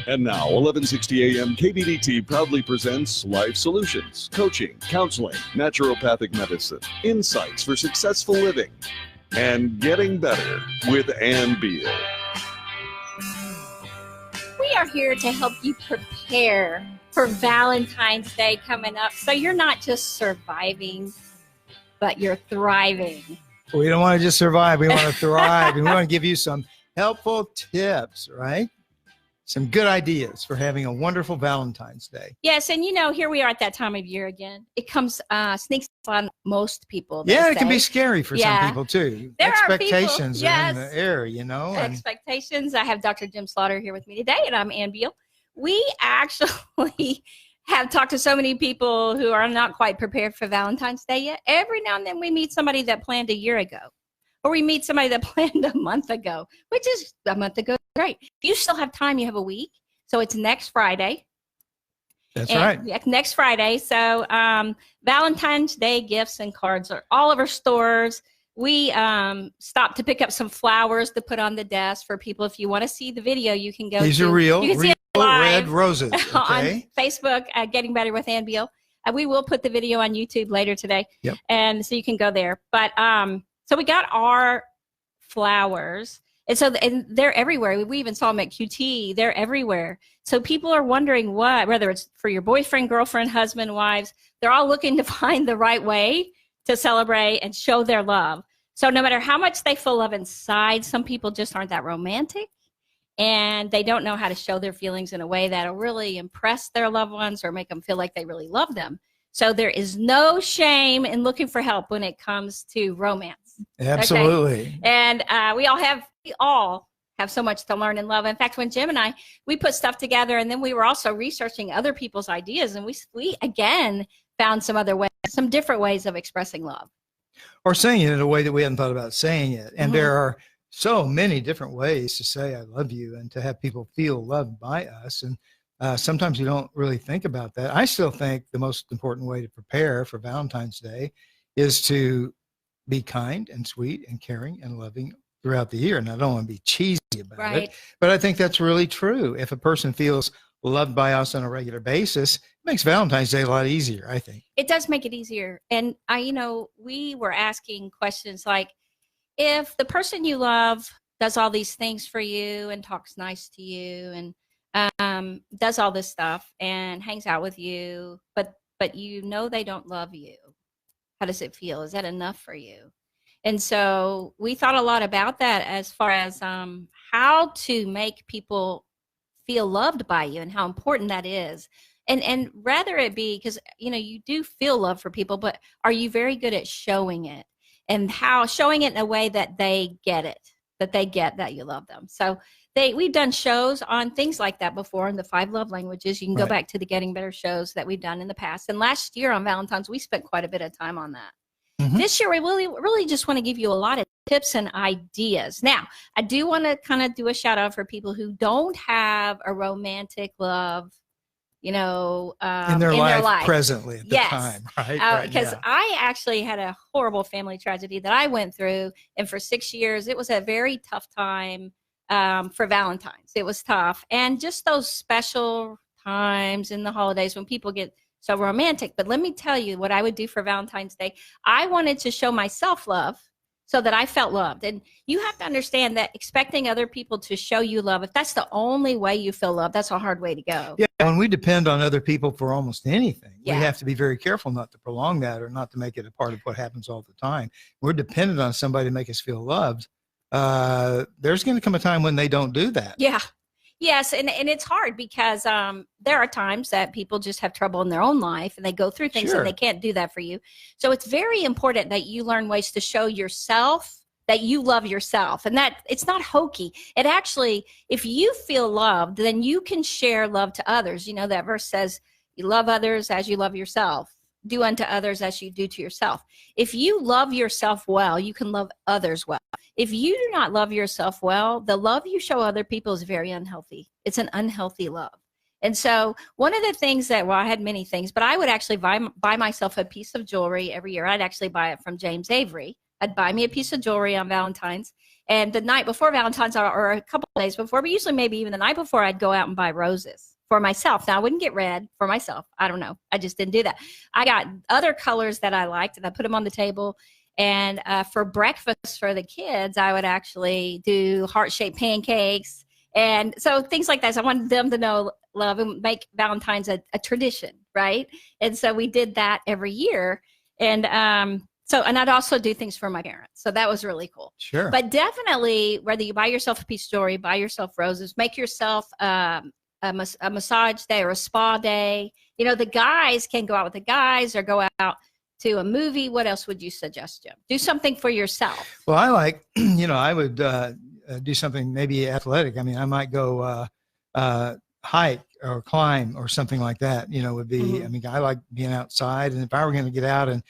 And now, 1160 AM KBDT proudly presents Life Solutions, coaching, counseling, naturopathic medicine, insights for successful living, and getting better with Beal. We are here to help you prepare for Valentine's Day coming up, so you're not just surviving, but you're thriving. We don't want to just survive. We want to thrive, and we want to give you some helpful tips, right? Some good ideas for having a wonderful Valentine's Day. Yes, and here we are at that time of year again. It comes, sneaks on most people. Yeah, it can be scary for some people too. There Expectations are are in the air, Expectations. I have Dr. Jim Slaughter here with me today, and I'm Ann Beal. We actually have talked to so many people who are not quite prepared for Valentine's Day yet. Every now and then we meet somebody that planned a year ago. Or we meet somebody that planned a month ago, which is a month ago. Great. If you still have time, you have a week. So it's next Friday. That's right. Next Friday. So Valentine's Day gifts and cards are all over stores. We stopped to pick up some flowers to put on the desk for people. If you want to see the video, you can go. These are real. You can see it live red roses. Okay. On Facebook at Getting Better with Ann Beal. We will put the video on YouTube later today. Yep. And so you can go there. But so we got our flowers, and they're everywhere. We even saw them at QT. They're everywhere. So people are wondering whether it's for your boyfriend, girlfriend, husband, wives, they're all looking to find the right way to celebrate and show their love. So no matter how much they feel love inside, some people just aren't that romantic, and they don't know how to show their feelings in a way that'll really impress their loved ones or make them feel like they really love them. So there is no shame in looking for help when it comes to romance. Absolutely. Okay? And we all have so much to learn and love. In fact, when Jim and I, we put stuff together, and then we were also researching other people's ideas, and we again found some different ways of expressing love. Or saying it in a way that we hadn't thought about saying it. And there are so many different ways to say I love you and to have people feel loved by us. And sometimes you don't really think about that. I still think the most important way to prepare for Valentine's Day is to be kind and sweet and caring and loving throughout the year. And I don't want to be cheesy about it, but I think that's really true. If a person feels loved by us on a regular basis, it makes Valentine's Day a lot easier, I think. It does make it easier. And we were asking questions like, if the person you love does all these things for you and talks nice to you and does all this stuff and hangs out with you, but they don't love you, how does it feel? Is that enough for you? And so we thought a lot about that as far as how to make people feel loved by you and how important that is. And rather it be, because, you do feel love for people, but are you very good at showing it, and how showing it in a way that they get it, that they get that you love them. So we've done shows on things like that before in the 5 love languages. You can go back to the Getting Better shows that we've done in the past. And last year on Valentine's, we spent quite a bit of time on that. This year, we really just want to give you a lot of tips and ideas. Now, I do want to kind of do a shout out for people who don't have a romantic love, in their life presently at the time, right? Because I actually had a horrible family tragedy that I went through. And for 6 years, it was a very tough time for Valentine's. It was tough. And just those special times in the holidays when people get so romantic. But let me tell you what I would do for Valentine's Day. I wanted to show myself love so that I felt loved. And you have to understand that expecting other people to show you love, if that's the only way you feel love, that's a hard way to go. Yeah, when we depend on other people for almost anything, we have to be very careful not to prolong that or not to make it a part of what happens all the time. We're dependent on somebody to make us feel loved. There's going to come a time when they don't do that. Yeah. Yes, and it's hard because there are times that people just have trouble in their own life and they go through things and they can't do that for you. So it's very important that you learn ways to show yourself that you love yourself, and that it's not hokey. It actually, if you feel loved, then you can share love to others. That verse says, you love others as you love yourself. Do unto others as you do to yourself. If you love yourself well, you can love others well. If you do not love yourself well, the love you show other people is very unhealthy. It's an unhealthy love. And so one of the things that, I had many things, but I would actually buy myself a piece of jewelry every year. I'd actually buy it from James Avery. I'd buy me a piece of jewelry on Valentine's, And the night before Valentine's, or a couple of days before, but usually maybe even the night before, I'd go out and buy roses for myself. Now, I wouldn't get red for myself. I don't know. I just didn't do that. I got other colors that I liked, and I put them on the table. And for breakfast for the kids, I would actually do heart-shaped pancakes. And so things like that. So I wanted them to know love and make Valentine's a tradition, right? And so we did that every year. And and I'd also do things for my parents. So that was really cool. Sure. But definitely, whether you buy yourself a peach story, buy yourself roses, make yourself a massage day or a spa day. You know, the guys can go out with the guys or go out to a movie. What else would you suggest, Jim? Do something for yourself. Well, I like, I would do something maybe athletic. I mean, I might go hike or climb or something like that, would be, I mean, I like being outside. And if I were going to get out and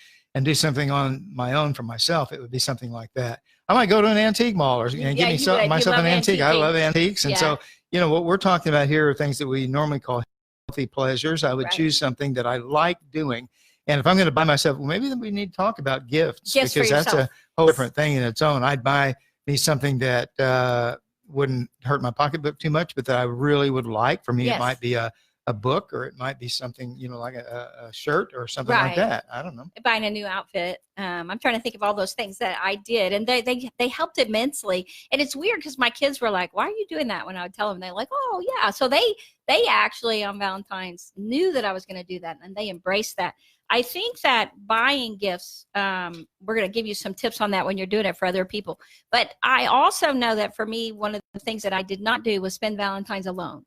do something on my own for myself, it would be something like that. I might go to an antique mall or get myself an antique. I love antiques. And so, what we're talking about here are things that we normally call healthy pleasures. I would choose something that I like doing. And if I'm going to buy myself, well, maybe we need to talk about gifts because that's a whole different thing in its own. I'd buy me something that wouldn't hurt my pocketbook too much, but that I really would like. For me, it might be a book, or it might be something, like a shirt or something like that. I don't know. Buying a new outfit. I'm trying to think of all those things that I did, and they helped immensely. And it's weird because my kids were like, "Why are you doing that?" When I would tell them, they're like, "Oh yeah." So they actually on Valentine's knew that I was going to do that, and they embraced that. I think that buying gifts, we're going to give you some tips on that when you're doing it for other people. But I also know that for me, one of the things that I did not do was spend Valentine's alone.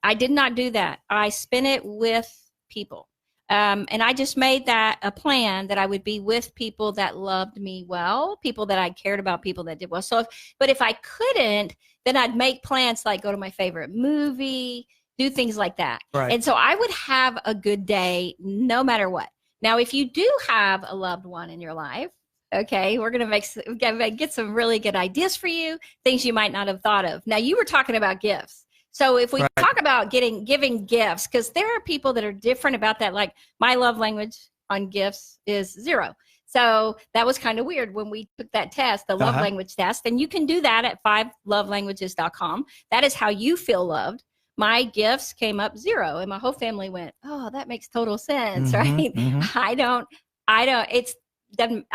I did not do that. I spent it with people. And I just made that a plan that I would be with people that loved me well, people that I cared about, people that did well. But if I couldn't, then I'd make plans like go to my favorite movie, do things like that. Right. And so I would have a good day no matter what. Now, if you do have a loved one in your life, okay, we're going to get some really good ideas for you, things you might not have thought of. Now, you were talking about gifts. So if we talk about giving gifts, because there are people that are different about that, like my love language on gifts is 0. So that was kind of weird when we took that test, the love language test. And you can do that at 5lovelanguages.com. That is how you feel loved. My gifts came up 0, and my whole family went, "Oh, that makes total sense," right? I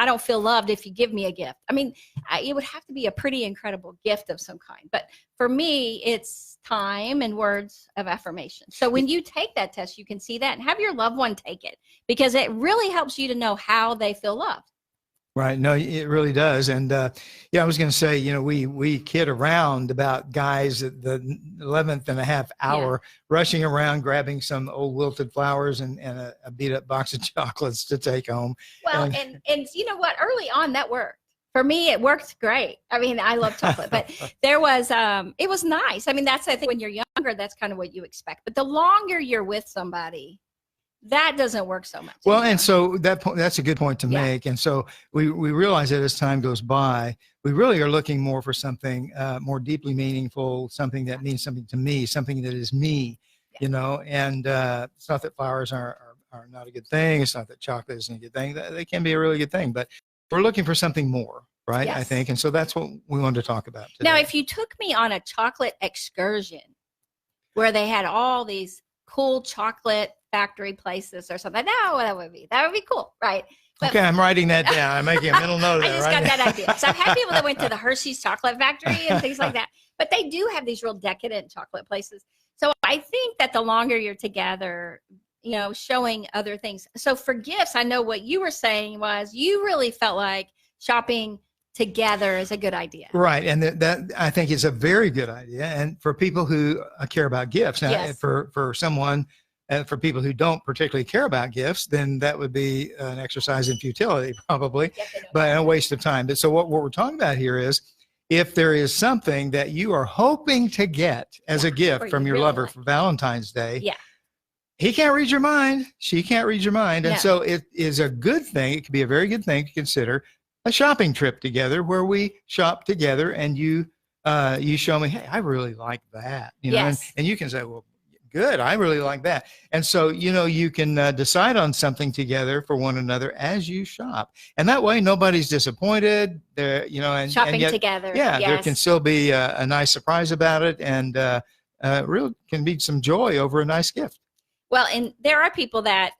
don't feel loved if you give me a gift. I mean, it would have to be a pretty incredible gift of some kind. But for me, it's time and words of affirmation. So when you take that test, you can see that and have your loved one take it, because it really helps you to know how they feel loved. Right. No, it really does. And I was going to say, we kid around about guys at the 11th and a half hour rushing around, grabbing some old wilted flowers and a beat up box of chocolates to take home. Well, and you know what? Early on, that worked. For me, it worked great. I mean, I love chocolate, but there was, it was nice. I mean, I think when you're younger, that's kind of what you expect. But the longer you're with somebody, that doesn't work so much. Well, and so that's a good point to make. And so we realize that as time goes by, we really are looking more for something more deeply meaningful, something that means something to me, something that is me, and it's not that flowers are not a good thing. It's not that chocolate isn't a good thing. They can be a really good thing, but we're looking for something more, right? Yes. I think. And so that's what we wanted to talk about today. Now, if you took me on a chocolate excursion where they had all these cool chocolate factory places or something, that would be cool, right? But, okay, I'm writing that down. I'm making a mental note of that. I just got that idea. So I've had people that went to the Hershey's chocolate factory and things like that, but they do have these real decadent chocolate places. So I think that the longer you're together, showing other things. So for gifts, I know what you were saying was you really felt like shopping together is a good idea. Right. And that I think is a very good idea. And for people who care about gifts, now for someone, for people who don't particularly care about gifts, then that would be an exercise in futility probably, but a waste of time. But so what we're talking about here is if there is something that you are hoping to get as a gift from your lover for Valentine's Day, he can't read your mind. She can't read your mind. And so it is a good thing. It could be a very good thing to consider a shopping trip together where we shop together and you show me, hey, I really like that. And you can say, well, good. I really like that. And so, you can decide on something together for one another as you shop. And that way, nobody's disappointed. There, and Shopping yet, together. yeah, Yes. there can still be a nice surprise about it, and real can be some joy over a nice gift. Well, and there are people that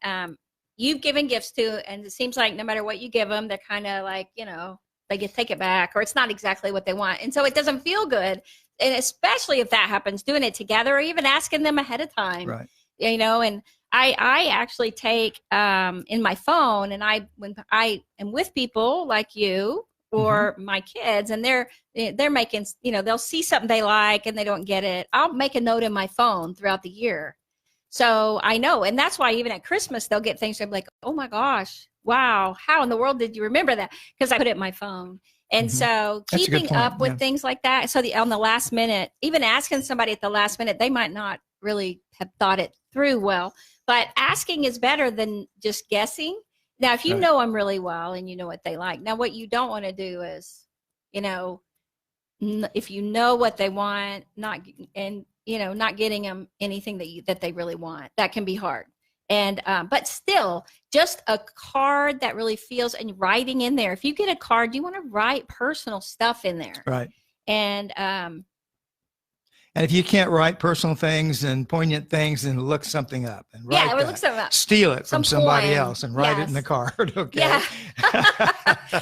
you've given gifts to, and it seems like no matter what you give them, they're kind of like, they get take it back, or it's not exactly what they want, and so it doesn't feel good. And especially if that happens, doing it together, or even asking them ahead of time, right? And I actually take in my phone, and when I am with people like you or my kids, and they're making, they'll see something they like and they don't get it, I'll make a note in my phone throughout the year. So I know, and that's why even at Christmas, they'll get things. They're like, oh my gosh, wow, how in the world did you remember that? Because I put it in my phone. And so keeping up with things like that. So on the last minute, even asking somebody at the last minute, they might not really have thought it through well, but asking is better than just guessing. Now, if you know them really well and you know what they like. Now, what you don't want to do is, if you know what they want, not getting them anything that they really want, that can be hard. And but still, just a card that really feels, and writing in there. If you get a card, you want to write personal stuff in there, right? And if you can't write personal things and poignant things, then look something up and write look something up. Steal it from somebody else and write it in the card. Okay. Yeah.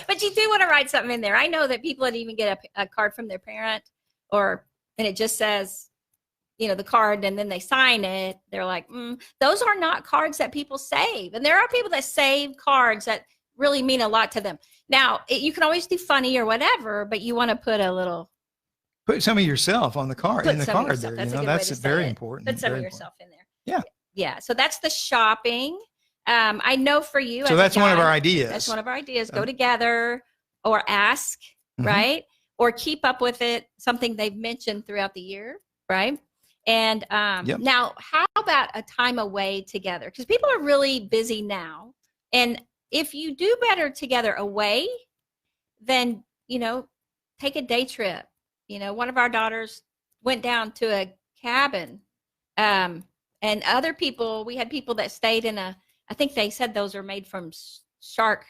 But you do want to write something in there. I know that people that even get a card from their parent, and it just says, the card, and then they sign it. They're like, those are not cards that people save. And there are people that save cards that really mean a lot to them. Now, you can always do funny or whatever, but you want to put some of yourself on the card, in the card there. That's very important. Put some of yourself in there. Yeah. Yeah. So that's the shopping. I know for you. So that's one of our ideas. That's one of our ideas. Go together or ask, right? Or keep up with it, something they've mentioned throughout the year, right? And now, how about a time away together? Because people are really busy now. And if you do better together away, then, take a day trip. One of our daughters went down to a cabin. And other people, we had people that stayed in I think they said those are made from Shark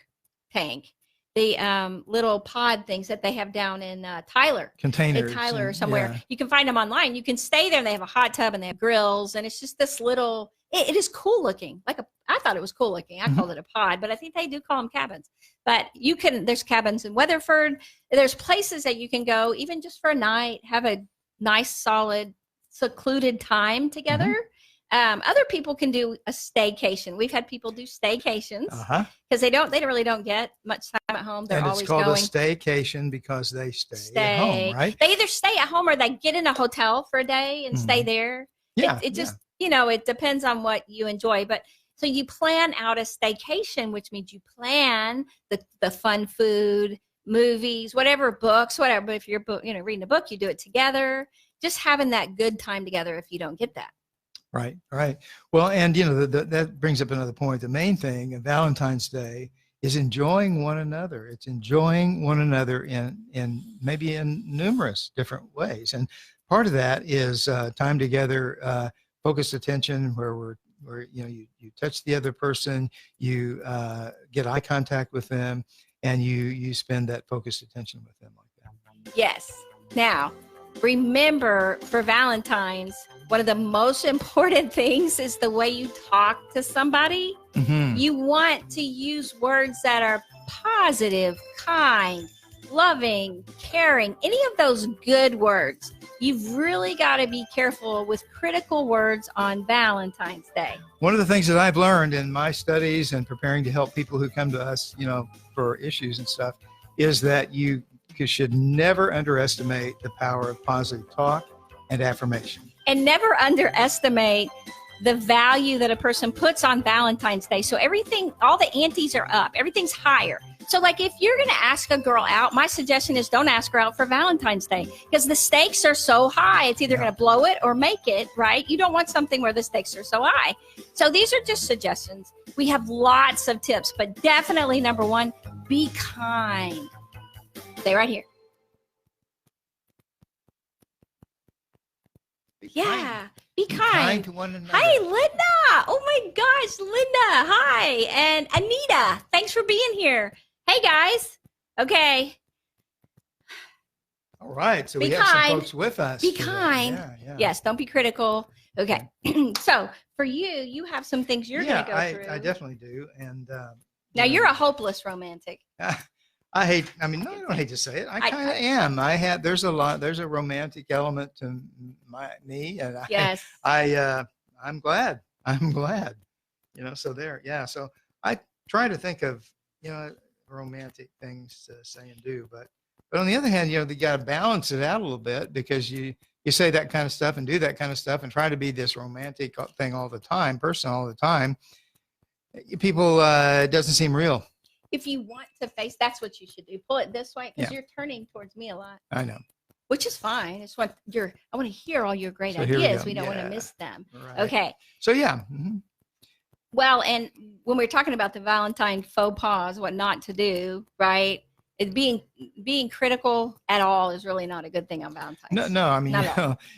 Tank. The little pod things that they have down in Tyler. Containers. In Tyler or somewhere. Yeah. You can find them online. You can stay there, and they have a hot tub and they have grills. And it's just this little, it is cool looking. I thought it was cool looking. I called it a pod, but I think they do call them cabins. But there's cabins in Weatherford. There's places that you can go, even just for a night, have a nice, solid, secluded time together. Other people can do a staycation. We've had people do staycations because they really don't get much time at home. They're always going. It's called a staycation because they stay at home, right? They either stay at home or they get in a hotel for a day and stay there. Yeah, it just it depends on what you enjoy. But so you plan out a staycation, which means you plan the fun food, movies, whatever, books, whatever. But if you're reading a book, you do it together. Just having that good time together. If you don't get that. Right. Well, and that brings up another point. The main thing of Valentine's Day is enjoying one another. It's enjoying one another in maybe in numerous different ways. And part of that is time together, focused attention, where you touch the other person, you get eye contact with them, and you spend that focused attention with them like that. Yes. Now, remember, for Valentine's, one of the most important things is the way you talk to somebody. You want to use words that are positive, kind, loving, caring, any of those good words. You've really got to be careful with critical words on Valentine's Day. One of the things that I've learned in my studies and preparing to help people who come to us, for issues and stuff, is that you should never underestimate the power of positive talk and affirmation. And never underestimate the value that a person puts on Valentine's Day. So everything, all the antes are up. Everything's higher. So like if you're going to ask a girl out, my suggestion is don't ask her out for Valentine's Day because the stakes are so high. It's either going to blow it or make it, right? You don't want something where the stakes are so high. So these are just suggestions. We have lots of tips, but definitely number one, be kind. Stay right here. Be Be kind. to one another. Hi, Linda. Oh my gosh, Linda. Hi. And Anita, thanks for being here. Hey, guys. Okay. All right. So Be we have kind. some folks with us. Be today. kind. Yeah. Yes, don't be critical. Okay. So for you have some things you're going to go through. I definitely do. And now you're a hopeless romantic. I mean, no, I don't hate to say it. I kind of am. There's a romantic element to me. And Yes. I'm glad. So there. Yeah. So I try to think of, romantic things to say and do, but on the other hand, you got to balance it out a little bit, because you say that kind of stuff and do that kind of stuff and try to be this romantic person all the time. People, it doesn't seem real. If you want to face, that's what you should do. Pull it this way, because Yeah. you're turning towards me a lot. I know. Which is fine. It's what I want to hear all your great So here we ideas. go. We don't want Yeah. to miss them. Right. Okay. So yeah. Mm-hmm. Well, and when we're talking about the Valentine faux pas, what not to do, right? It being critical at all is really not a good thing on Valentine's. No. I mean,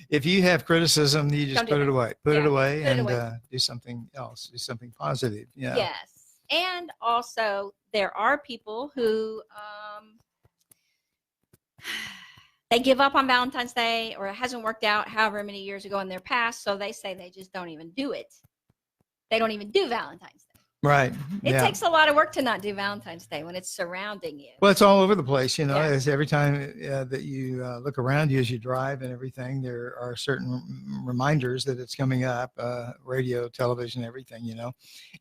if you have criticism, you just put it away. Put it away and do something else. Do something positive. Yeah. Yes. And also, there are people who they give up on Valentine's Day, or it hasn't worked out however many years ago in their past, so they say they just don't even do it. They don't even do Valentine's Day. Right. It takes a lot of work to not do Valentine's Day when it's surrounding you. Well, it's all over the place. As every time that you look around you as you drive and everything, there are certain reminders that it's coming up, radio, television, everything,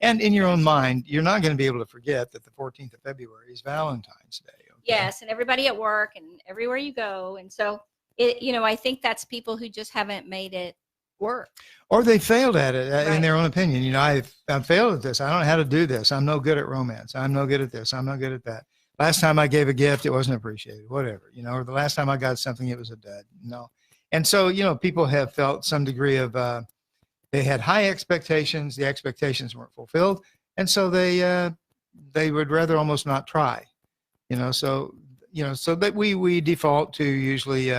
And in your own mind, you're not going to be able to forget that the 14th of February is Valentine's Day. Okay? Yes, and everybody at work and everywhere you go. And so, I think that's people who just haven't made it work. Or they failed at it in their own opinion. I've failed at this. I don't know how to do this. I'm no good at romance. I'm no good at this. I'm no good at that. Last time I gave a gift, it wasn't appreciated, whatever, or the last time I got something, it was a dud. No. And so, people have felt some degree of, they had high expectations. The expectations weren't fulfilled. And so they would rather almost not try, so that we default to usually,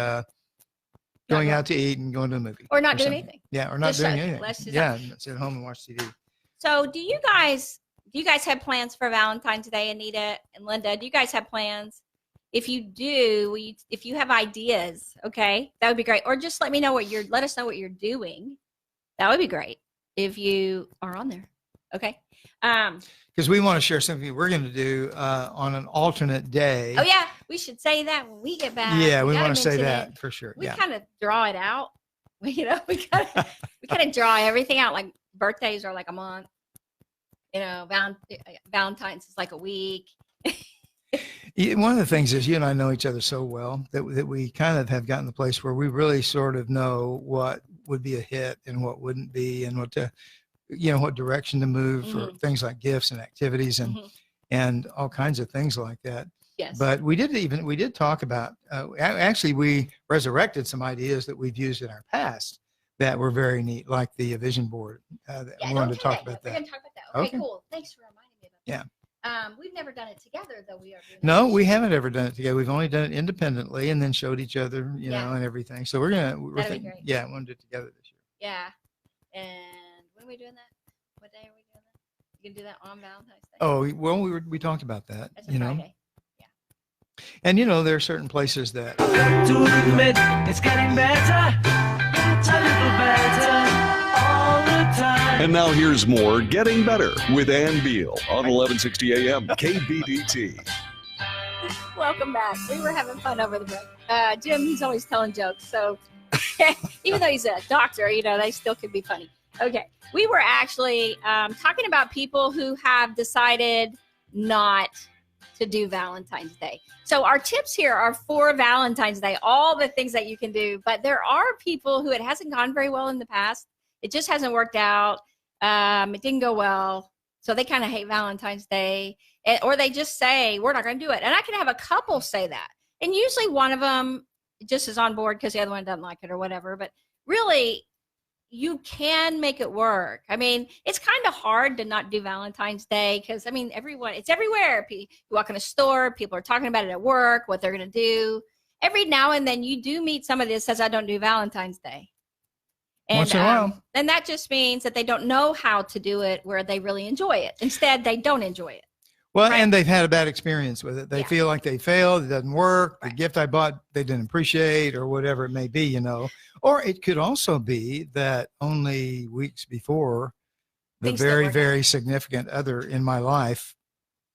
going out to eat and going to a movie. Or not doing anything. Yeah, or not doing anything. Yeah, sit at home and watch TV. So do you guys have plans for Valentine's Day, Anita and Linda? Do you guys have plans? If you do, if you have ideas, okay, that would be great. Or just let us know what you're doing. That would be great if you are on there. Okay. Because we want to share something we're going to do on an alternate day. Oh yeah, we should say that when we get back. Yeah, we want to say that for sure. We kind of draw it out. We kind of draw everything out. Like birthdays are like a month. Valentine's is like a week. One of the things is you and I know each other so well that we kind of have gotten to the place where we really sort of know what would be a hit and what wouldn't be, and what direction to move for things like gifts and activities and all kinds of things like that. Yes. But we did talk about, actually we resurrected some ideas that we've used in our past that were very neat, like the vision board. We wanted to talk about that. We're going to talk about that. Okay, cool. Thanks for reminding me about that. Yeah. We've never done it together, though. No, we haven't ever done it together. We've only done it independently and then showed each other, and everything. So we're thinking, I want to do it together this year. Yeah. And when are we doing that? What day are we doing that? You can do that on Valentine's Day? Oh, well, we talked about that. That's a Friday. Yeah. And there are certain places that to admit it's getting better, a little better all the time. And now here's more Getting Better with Ann Beal on 1160 AM KBDT. Welcome back. We were having fun over the break. Jim, he's always telling jokes. So even though he's a doctor, they still could be funny. Okay. We were actually talking about people who have decided not to do Valentine's Day. So our tips here are for Valentine's Day, all the things that you can do. But there are people who it hasn't gone very well in the past. It just hasn't worked out. It didn't go well. So they kind of hate Valentine's Day. Or they just say, we're not going to do it. And I can have a couple say that. And usually one of them just is on board because the other one doesn't like it or whatever. But really, you can make it work. I mean, it's kind of hard to not do Valentine's Day because, it's everywhere. You walk in a store, people are talking about it at work, what they're going to do. Every now and then you do meet somebody that says, I don't do Valentine's Day. And, Once in a while. And that just means that they don't know how to do it where they really enjoy it. Instead, they don't enjoy it. Well, Right. and they've had a bad experience with it. They Yeah. feel like they failed. It doesn't work. The Right. gift I bought, they didn't appreciate, or whatever it may be, you know. Or it could also be that only weeks before, the Things didn't very, work out. very significant other in my life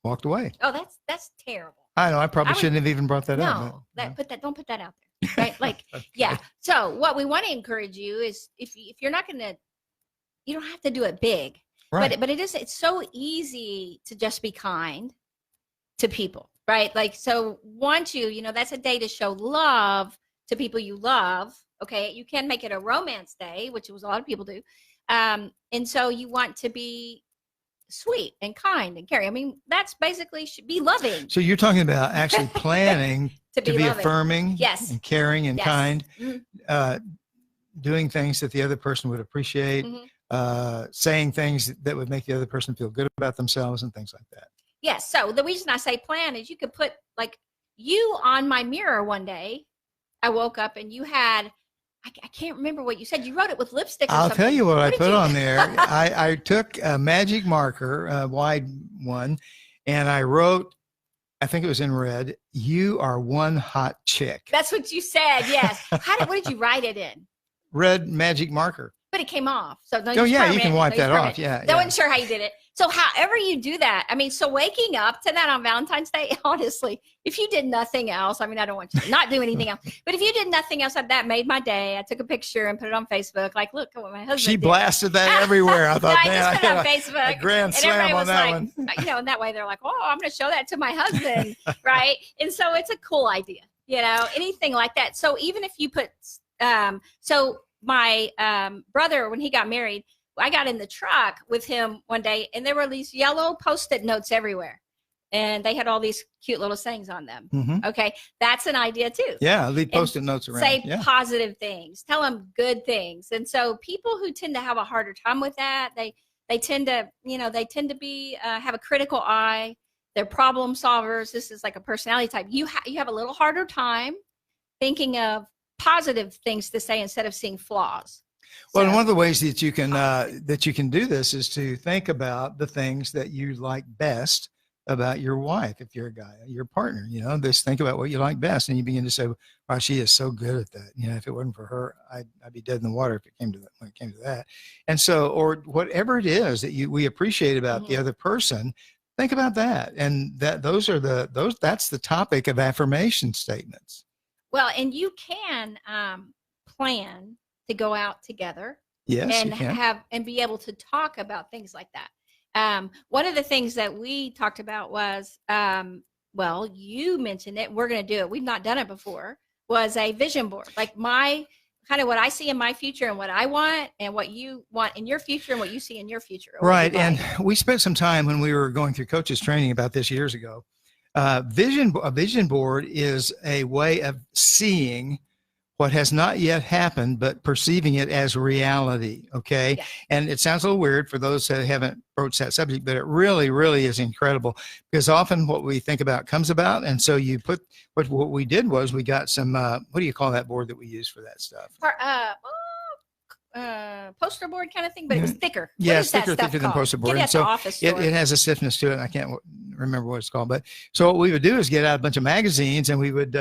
walked away. Oh, that's terrible. I know. I probably I would- shouldn't have even brought that up. No, but, don't put that out there. Right? Like, Okay. yeah. So what we want to encourage you is if you're not going to, you don't have to do it big, Right. but it's so easy to just be kind to people, right? Like, so once that's a day to show love to people you love. Okay. You can make it a romance day, which was a lot of people do. And so you want to be sweet and kind and caring. I mean, that's basically should be loving. So you're talking about actually planning To to be be loving. affirming, Yes. and caring and Yes. kind, Mhm. doing things that the other person would appreciate, Mhm. saying things that would make the other person feel good about themselves and things like that. Yes. So the reason I say plan is you could put like you on my mirror one day. I woke up and you had, I can't remember what you said. You wrote it with lipstick. Or I'll something. tell you what I did put you- on there. I took a magic marker, a wide one, and I wrote, I think it was in red, "You are one hot chick." That's what you said. Yes. What did you write it in? Red magic marker. But it came off. So no, Oh, use yeah, you permanent. can wipe No, use that off. permanent. Yeah. I yeah. wasn't sure how you did it. So however you do that, I mean, so waking up to that on Valentine's Day, honestly, if you did nothing else, I mean, I don't want you to not do anything else, but if you did nothing else, that made my day. I took a picture and put it on Facebook. Like, look at what my husband She did. blasted that everywhere. I No, thought, I man, just I put it on got Facebook. a grand And slam everybody on was that like, one. and that way they're like, oh, I'm going to show that to my husband. Right. And so it's a cool idea, anything like that. So even if you put, so my brother, when he got married, I got in the truck with him one day and there were these yellow Post-it notes everywhere. And they had all these cute little sayings on them. Mhm. Okay. That's an idea too. Yeah, leave Post-it notes around. Say Yeah. positive things, tell them good things. And so people who tend to have a harder time with that, they tend to, be, have a critical eye. They're problem solvers. This is like a personality type. You have a little harder time thinking of positive things to say instead of seeing flaws. Well, and So- one of the ways that you can do this is to think about the things that you like best about your wife. If you're a guy, your partner, just think about what you like best, and you begin to say, "Wow, she is so good at that." If it wasn't for her, I'd be dead in the water if it came to that. When it came to that, and so, or whatever it is that we appreciate about the other person, think about that, and that's the topic of affirmation statements. Well, and you can plan to go out together. Yes, and you can. and be able to talk about things like that. One of the things that we talked about was, well, you mentioned it. We're going to do it. We've not done it before. Was a vision board, like my kind of what I see in my future and what I want, and what you want in your future, and what you see in your future. or what Right, you'd and like. we spent some time when we were going through coaches training about this years ago. A vision board is a way of seeing what has not yet happened, but perceiving it as reality. Okay. Yeah. And it sounds a little weird for those that haven't broached that subject, but it really, really is incredible, because often what we think about comes about. And so you put, what we did was we got some, what do you call that board that we use for that stuff? Poster board kind of thing, but it was thicker. What Yeah, is that thicker stuff than called? poster board. Get it And at so the office it store. has a stiffness to it. I can't remember what it's called, but so what we would do is get out a bunch of magazines, and we would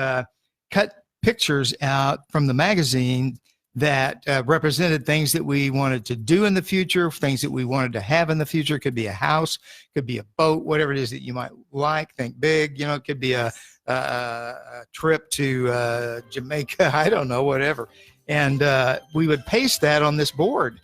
cut pictures out from the magazine that represented things that we wanted to do in the future, things that we wanted to have in the future. It could be a house, could be a boat, whatever it is that you might like. Think big, it could be a trip to Jamaica. I don't know, whatever. And we would paste that on this board.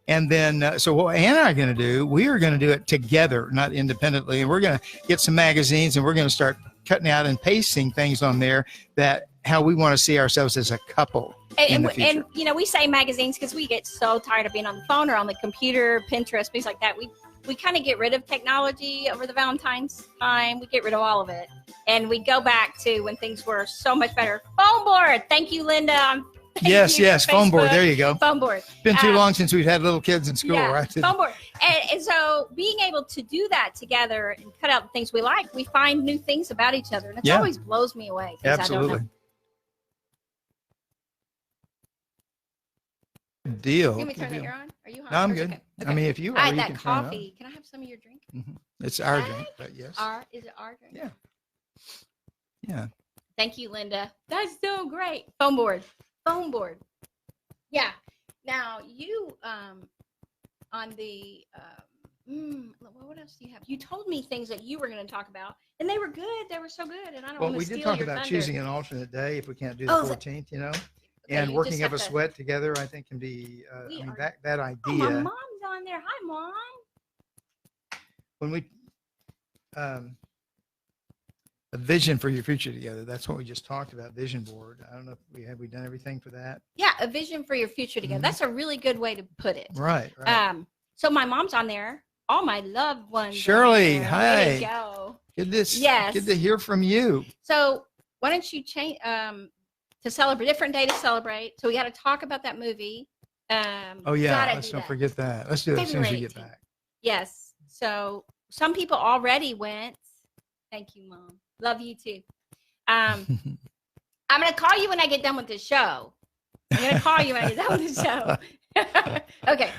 And then, so what Anna and I are going to do, we are going to do it together, not independently. And we're going to get some magazines, and we're going to start cutting out and pasting things on there that how we want to see ourselves as a couple in the future. And we say magazines because we get so tired of being on the phone or on the computer, Pinterest, things like that. We kind of get rid of technology over the Valentine's time. We get rid of all of it, and we go back to when things were so much better. Phone board. Thank you, Linda. Yes, phone board. There you go. Phone board. Been too long since we've had little kids in school, right? Phone board. And so being able to do that together and cut out the things we like, we find new things about each other. And it always blows me away. 'Cause I don't know. Absolutely. Deal. You want me to Good turn the deal. air on? Are you hot? No, I'm Or is it good. okay? I mean, if you are, I had you that can turn it on. coffee. Can I have some of your drink? It's our drink, but yes. Is it our drink? Yeah. Yeah. Thank you, Linda. That's so great. Foam board. Yeah. Now you on the what else do you have? You told me things that you were going to talk about, and they were good. They were so good, and I don't Well, want we to did steal talk your about thunder. choosing an alternate day if we can't do the Oh, 14th, you know. Okay, And you working just up a have to- sweat together, I think, can be. We I mean, are- that Oh, my idea. mom's on there. Hi, Mom. When we a vision for your future together. That's what we just talked about. Vision board. I don't know if we done everything for that. Yeah, a vision for your future together. Mhm. That's a really good way to put it. Right. Right. So my mom's on there. All my loved ones. are on Shirley, there. hi. Way to go. Good to hear from you. So why don't you change to celebrate different day to celebrate? So we got to talk about that movie. Oh yeah, gotta let's do not that. forget that. Let's do that as soon as we February get 18th. back. Yes. So some people already went. Thank you, Mom. Love you too. I'm gonna call you when I get done with the show. I'm gonna call you when I get done with the show. Okay.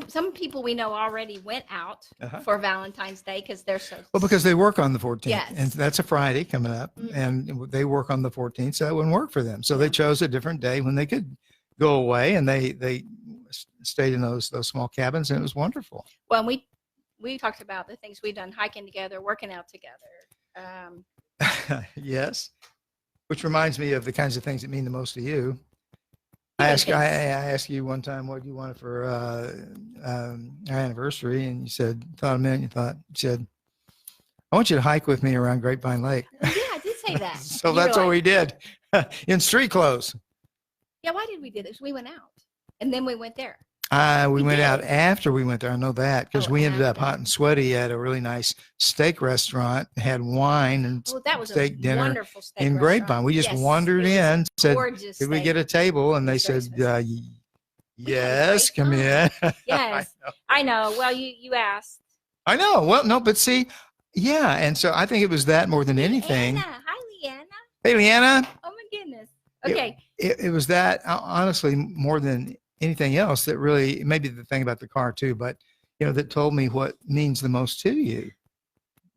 Some people we know already went out for Valentine's Day because they're so. Well, because they work on the 14th, Yes. and that's a Friday coming up, and they work on the 14th, so that wouldn't work for them. So they chose a different day when they could go away, and they stayed in those small cabins, and it was wonderful. Well, we talked about the things we've done, hiking together, working out together. Yes, which reminds me of the kinds of things that mean the most to you. I asked you one time what you wanted for our anniversary, and you said, thought a minute, you said, I want you to hike with me around Grapevine Lake. Yeah, I did say that. So that's what we did in street clothes. Yeah, why did we do this? We went out, and then we went there. We went out after we went there. I know that because we ended up after. hot and sweaty at a really nice steak restaurant, had wine and That was steak a dinner wonderful steak in restaurant. Grapevine. We just Yes, wandered it was in, said, gorgeous "Did we steak. get a table?" And they said, "Yes, great come in." Yes, I know. Well, you asked. I know. Well, no, but see, yeah, and so I think it was that more than anything. Leanna. Hi, Leanna. Hey, Leanna. Oh my goodness. Okay. It was that honestly more than anything else that really, maybe the thing about the car too, but that told me what means the most to you.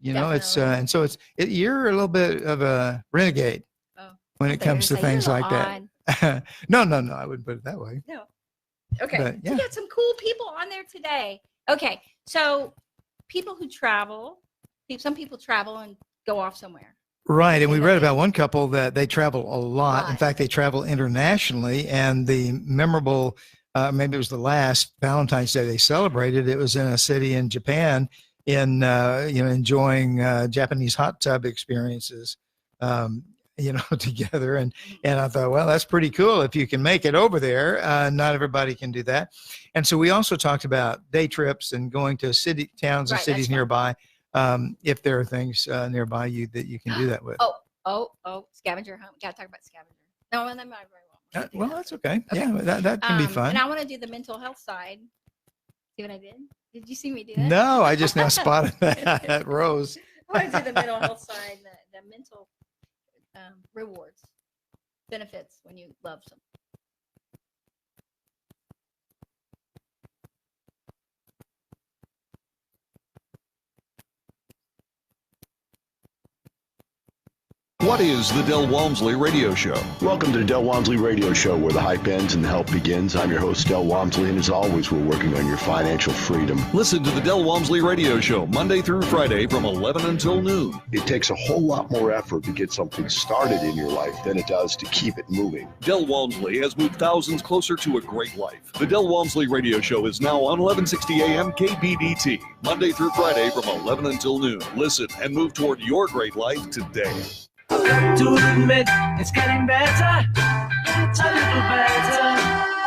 It's and so you're a little bit of a renegade when it comes to things like that. No, I wouldn't put it that way. No. Okay. But, yeah. We got some cool people on there today. Okay. So people who travel, some people travel and go off somewhere. Right. And we read about one couple that they travel a lot. In fact, they travel internationally, and the memorable, maybe it was the last Valentine's Day they celebrated. It was in a city in Japan enjoying Japanese hot tub experiences, together. And I thought, well, that's pretty cool if you can make it over there. Not everybody can do that. And so we also talked about day trips and going to towns and cities nearby. If there are things nearby you that you can do that with. Oh, scavenger hunt. We got to talk about scavenger. No, that might very well. Well, that's okay. Yeah, that can be fun. And I want to do the mental health side. See what I did? Did you see me do that? No, I just now spotted that rose. I want to do the mental health side, the mental rewards, benefits when you love someone. What is the Del Walmsley Radio Show? Welcome to the Del Walmsley Radio Show, where the hype ends and the help begins. I'm your host, Del Walmsley, and as always, we're working on your financial freedom. Listen to the Del Walmsley Radio Show Monday through Friday from 11 until noon. It takes a whole lot more effort to get something started in your life than it does to keep it moving. Del Walmsley has moved thousands closer to a great life. The Del Walmsley Radio Show is now on 1160 AM KBDT, Monday through Friday from 11 until noon. Listen and move toward your great life today. To admit it's getting better, a little better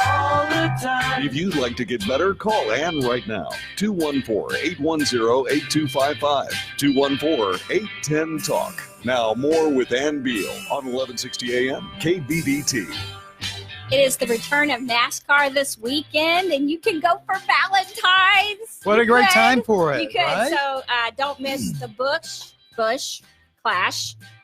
all the time. If you'd like to get better, call Ann right now. 214-810-8255. 214-810-TALK. Now more with Ann Beal on 1160 AM KBDT. It is the return of NASCAR this weekend, and you can go for Valentine's. What a great time for it. You could. Right? So don't miss the Busch Clash.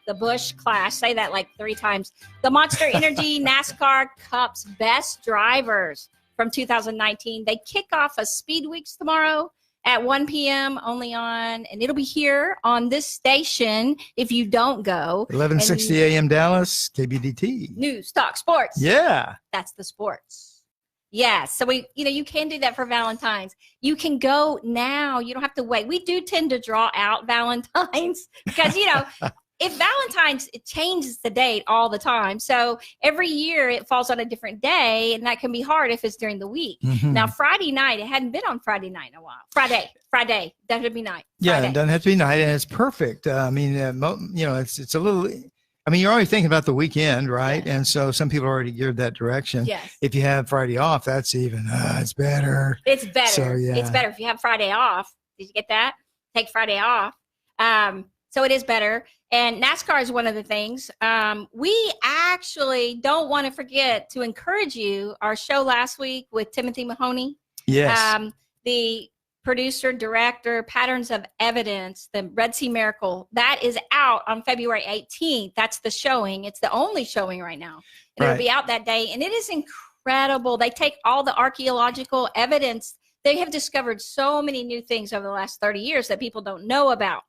the Busch Clash. Say that like 3 times. The Monster Energy NASCAR Cup's best drivers from 2019. They kick off a Speed Weeks tomorrow at 1 p.m. only on, and it'll be here on this station if you don't go. 1160 a.m. Dallas, KBDT. News, talk, sports. Yeah. That's the sports. Yeah. So you can do that for Valentine's. You can go now. You don't have to wait. We do tend to draw out Valentine's because, if Valentine's, it changes the date all the time. So every year it falls on a different day, and that can be hard if it's during the week. Mm-hmm. Now, Friday night, it hadn't been on Friday night in a while. Friday, doesn't have to be night. Yeah, Friday. it doesn't have to be night, and it's perfect. It's a little. You're already thinking about the weekend, right? Yes. And so some people are already geared that direction. Yes. If you have Friday off, that's even, it's better. It's better. So, yeah. It's better if you have Friday off. Did you get that? Take Friday off. So it is better. And NASCAR is one of the things. We actually don't want to forget to encourage you. Our show last week with Timothy Mahoney. Yes. The producer, director, Patterns of Evidence, the Red Sea Miracle, that is out on February 18th. That's the showing. It's the only showing right now. And It'll be out that day. And it is incredible. They take all the archaeological evidence. They have discovered so many new things over the last 30 years that people don't know about.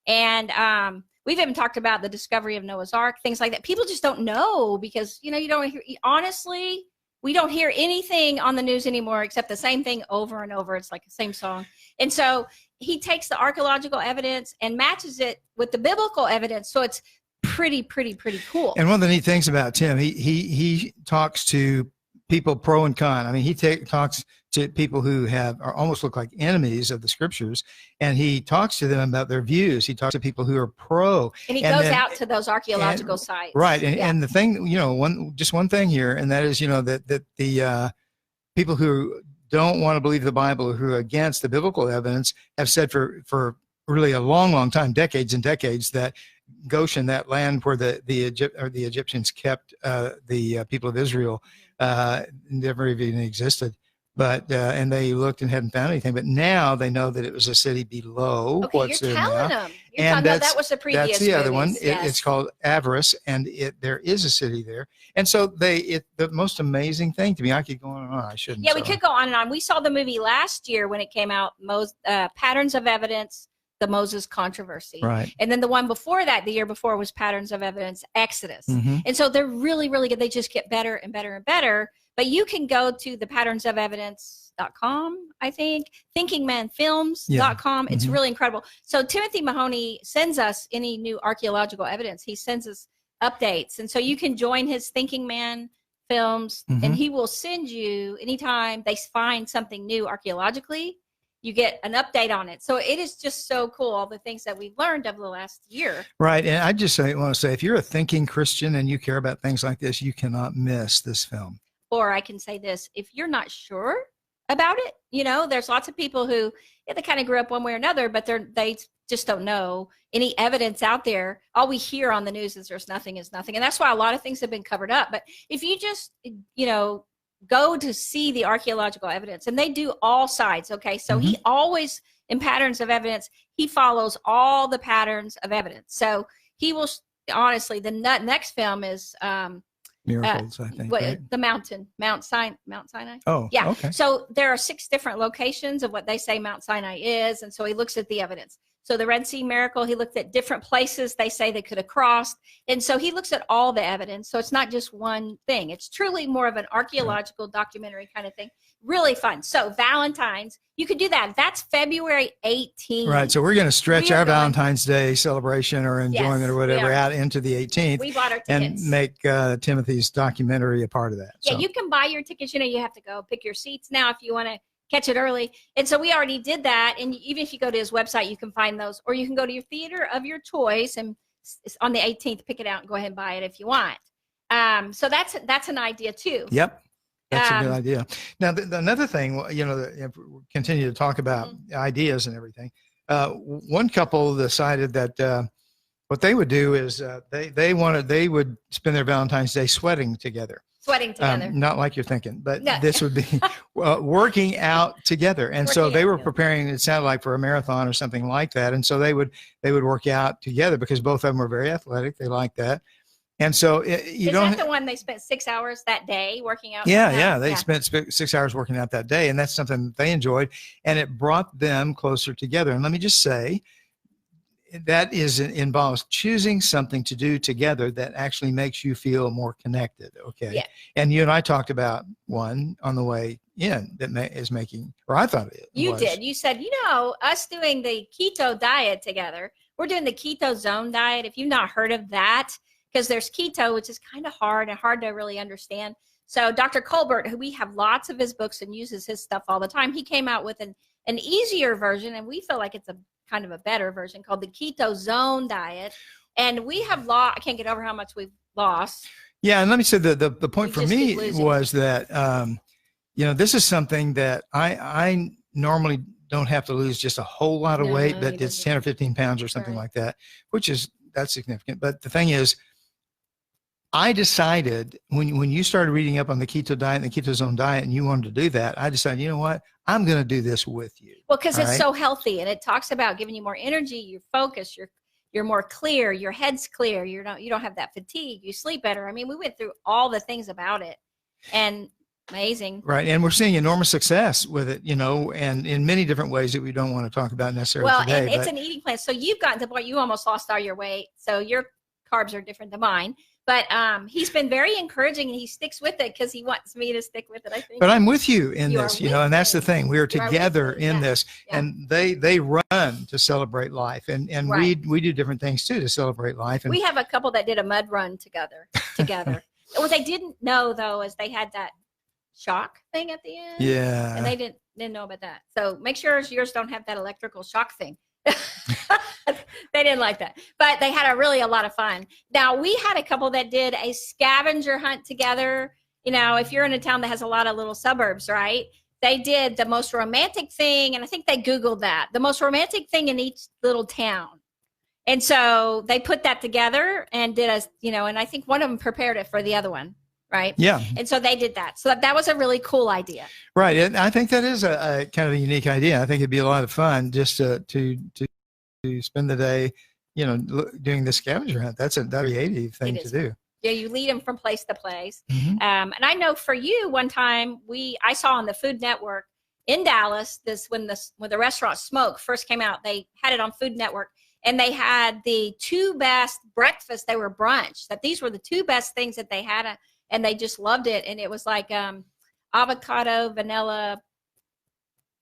And we've even talked about the discovery of Noah's Ark, things like that. People just don't know because, you don't hear, honestly, we don't hear anything on the news anymore except the same thing over and over. It's like the same song. And so he takes the archaeological evidence and matches it with the biblical evidence. So it's pretty cool. And one of the neat things about Tim, he talks to people pro and con. He talks to people who are almost look like enemies of the scriptures, and he talks to them about their views. He talks to people who are pro, and he goes out to those archaeological sites, right? And the thing, one thing here, and that is, that the people who don't want to believe the Bible, or who are against the biblical evidence, have said for really a long time, decades and decades, that Goshen, that land where the Egyptians kept the people of Israel, never even existed. But and they looked and hadn't found anything. But now they know that it was a city below what's there now. You're telling them. That was the previous. That's the other one. Yes. It's called Avarice, and there is a city there. And so the most amazing thing to me, I could go on and on. I shouldn't. Yeah, we could go on and on. We saw the movie last year when it came out, Patterns of Evidence, the Moses Controversy. Right. And then the one before that, the year before, was Patterns of Evidence, Exodus. Mm-hmm. And so they're really good. They just get better and better and better. But you can go to the patternsofevidence.com, I think, thinkingmanfilms.com. It's really incredible. So Timothy Mahoney sends us any new archaeological evidence. He sends us updates. And so you can join his Thinking Man Films, and he will send you, anytime they find something new archaeologically, you get an update on it. So it is just so cool, all the things that we've learned over the last year. Right. And I just want to say, if you're a thinking Christian and you care about things like this, you cannot miss this film. Or I can say this, if you're not sure about it, there's lots of people who, they kind of grew up one way or another, but they just don't know any evidence out there. All we hear on the news is there's nothing is nothing. And that's why a lot of things have been covered up. But if you just, go to see the archaeological evidence, and they do all sides. Okay. So he always, in Patterns of Evidence, he follows all the patterns of evidence. So he will, honestly, the next film is, Miracles, I think. Right? The mountain, Mount Sinai. Oh, yeah. Okay. So there are 6 different locations of what they say Mount Sinai is. And so he looks at the evidence. So the Red Sea Miracle, he looked at different places they say they could have crossed. And so he looks at all the evidence. So it's not just one thing. It's truly more of an archaeological documentary kind of thing. Really fun. So Valentine's, you could do that. That's February 18th. Right. So we're going to stretch our Valentine's Day celebration or enjoyment or whatever out into the 18th. We bought our tickets. And make Timothy's documentary a part of that. Yeah, you can buy your tickets. You have to go pick your seats now if you want to catch it early. And so we already did that. And even if you go to his website, you can find those, or you can go to your theater of your choice, and it's on the 18th, pick it out and go ahead and buy it if you want. So that's an idea too. Yep. That's a good idea. Now, another thing, if we continue to talk about ideas and everything, one couple decided that what they would do is they would spend their Valentine's Day sweating together. Sweating together. Not like you're thinking, but No. this would be working out together. And so Working they out were together. preparing, it sounded like, for a marathon or something like that. And so they would work out together because both of them were very athletic. They liked that. And so Is that the one they spent 6 hours that day working out? Yeah. They spent 6 hours working out that day, and that's something that they enjoyed, and it brought them closer together. And let me just say, that involves choosing something to do together that actually makes you feel more connected. Okay. Yeah. And you and I talked about one on the way in that is making, or I thought it You was. did. You said, us doing the keto diet together, we're doing the keto zone diet. If you've not heard of that, because there's keto, which is kind of hard to really understand. So Dr. Colbert, who we have lots of his books and uses his stuff all the time, he came out with an easier version, and we feel like it's a kind of a better version called the keto zone diet. And we have I can't get over how much we've lost. Yeah. And let me say the point We for just me keep losing. was that, this is something that I normally don't have to lose just a whole lot of No, weight, you but it's don't. 10 or 15 pounds or something Right. like that, that's significant. But the thing is, I decided when you started reading up on the keto diet and the keto zone diet and you wanted to do that, I decided, you know what, I'm going to do this with you. Well, because All it's right? so healthy, and it talks about giving you more energy, your focus, you're more clear, your head's clear, you don't have that fatigue, you sleep better. I mean, we went through all the things about it, and amazing. Right. And we're seeing enormous success with it, and in many different ways that we don't want to talk about necessarily Well, today. and it's an eating plan. So you've gotten to the point you almost lost all your weight. So your carbs are different than mine. But he's been very encouraging, and he sticks with it because he wants me to stick with it, I think. But I'm with you in You are this, with and that's the me. thing. We are You are with together me, in yeah. this, Yeah. and they run to celebrate life, and Right. we do different things too to celebrate life. And We have a couple that did a mud run together. What they didn't know, though, is they had that shock thing at the end. yeah, And they didn't know about that. So make sure yours don't have that electrical shock thing. They didn't like that, but they had a lot of fun. Now we had a couple that did a scavenger hunt together. If you're in a town that has a lot of little suburbs, right? They did the most romantic thing. And I think they Googled that, the most romantic thing in each little town. And so they put that together and did and I think one of them prepared it for the other one. Right. yeah, And so they did that. So that was a really cool idea. right. And I think that is a kind of a unique idea. I think it'd be a lot of fun just to spend the day, doing the scavenger hunt. That'd be a creative thing It to is. do. Yeah, you lead them from place to place. Mhm. And I know for you, one time I saw on the Food Network in Dallas, when the restaurant Smoke first came out, they had it on Food Network, and they had the two best breakfasts. They were brunch. That these were the two best things that they had, and they just loved it. And it was like avocado, vanilla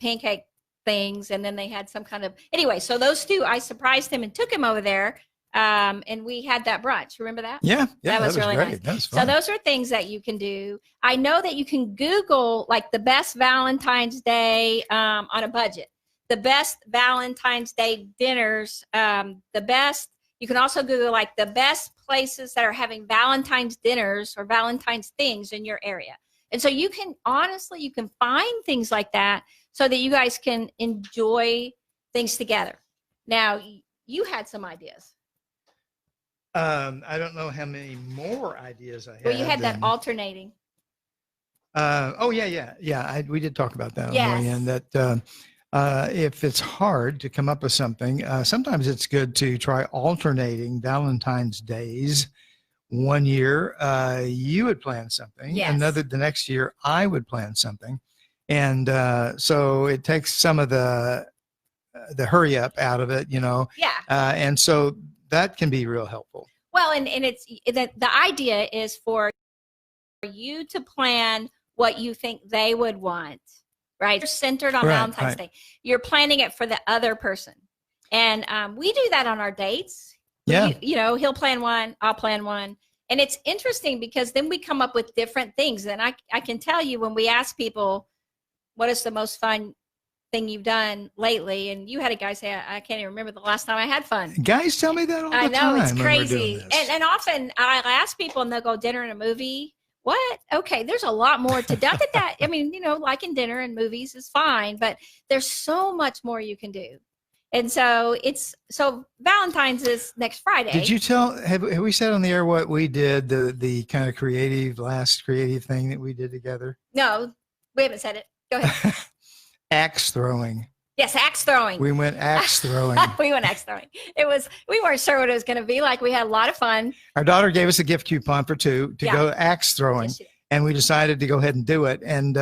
pancake things, and then they had some kind of anyway. So those two, I surprised him and took him over there. And we had that brunch. Remember that? Yeah, That was really great. nice. That was So fun. those are things that you can do. I know that you can Google like the best Valentine's Day on a budget, the best Valentine's Day dinners, you can also Google like the best places that are having Valentine's dinners or Valentine's things in your area. And so you can find things like that so that you guys can enjoy things together. Now, you had some ideas. I don't know how many more ideas I had. Well, you had that than- alternating. We did talk about that on Yes. the way in, that if it's hard to come up with something, sometimes it's good to try alternating Valentine's days. One year you would plan something, Yes. the next year I would plan something, and so it takes some of the hurry up out of it, Yeah. and so that can be real helpful. Well, and it's the idea is for you to plan what you think they would want, right? You're centered on Right, Valentine's Day. You're planning it for the other person. And we do that on our dates. Yeah. He'll plan one, I'll plan one. And it's interesting because then we come up with different things. And I can tell you when we ask people, what is the most fun thing you've done lately? And you had a guy say, I can't even remember the last time I had fun. Guys tell me that all the I know, time. it's when we're crazy. doing this. And often I'll ask people and they'll go dinner and a movie. What? Okay, there's a lot more to that. I mean, liking dinner and movies is fine, but there's so much more you can do. And so Valentine's is next Friday. Did you have we said on the air what we did, the kind of last creative thing that we did together? No, we haven't said it. Go ahead. Axe throwing. Yes, axe throwing. We went axe throwing. We went axe throwing. We weren't sure what it was going to be like. We had a lot of fun. Our daughter gave us a gift coupon for 2 to go axe throwing, Yes, and we decided to go ahead and do it. And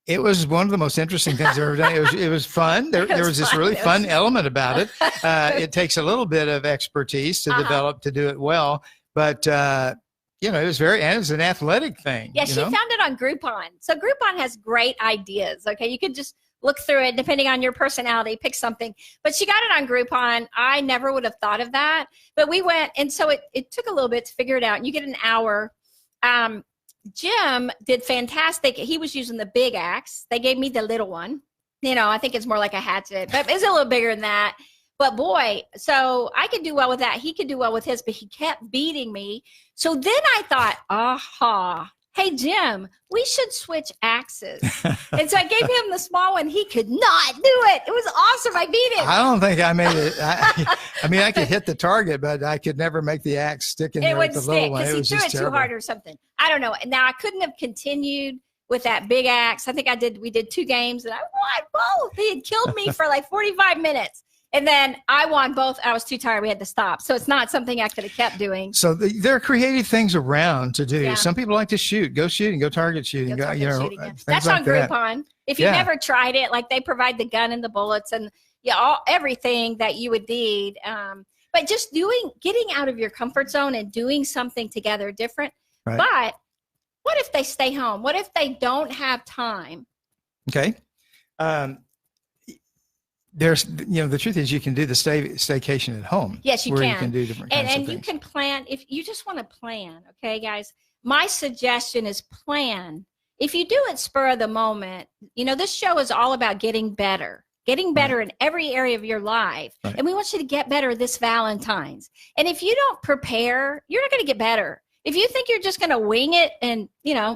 it was one of the most interesting things I've ever done. It was fun. There was this really fun element about it. It takes a little bit of expertise to develop to do it well, but it was and it's an athletic thing. Yeah, she found it on Groupon. So Groupon has great ideas. Okay, you could just look through it depending on your personality, pick something. But she got it on Groupon. I never would have thought of that. But we went, and so it took a little bit to figure it out. And you get an hour. Jim did fantastic. He was using the big axe. They gave me the little one. I think it's more like a hatchet, but it's a little bigger than that. But boy, so I could do well with that. He could do well with his, but he kept beating me. So then I thought, hey, Jim, we should switch axes. And so I gave him the small one. He could not do it. It was awesome. I beat him. I don't think I made it. I could hit the target, but I could never make the axe stick in there with the little one. It was just terrible. Too hard or something. I don't know. Now, I couldn't have continued with that big axe. I think we did 2 games, and I won both. He had killed me for like 45 minutes. And then I won both. I was too tired. We had to stop. So it's not something I could have kept doing. So there are creative things around to do. Yeah. Some people like to shoot. Go shooting. Go target shooting. That's on Groupon. If you've never tried it, like they provide the gun and the bullets and everything that you would need. But just getting out of your comfort zone and doing something together different. Right. But what if they stay home? What if they don't have time? Okay. There's, the truth is you can do the staycation at home. Yes, you where can. You can do different kinds of things. And you can plan, if you just want to plan, okay, guys, my suggestion is plan. If you do it spur of the moment, this show is all about getting better in every area of your life. Right. And we want you to get better this Valentine's. And if you don't prepare, you're not going to get better. If you think you're just going to wing it and,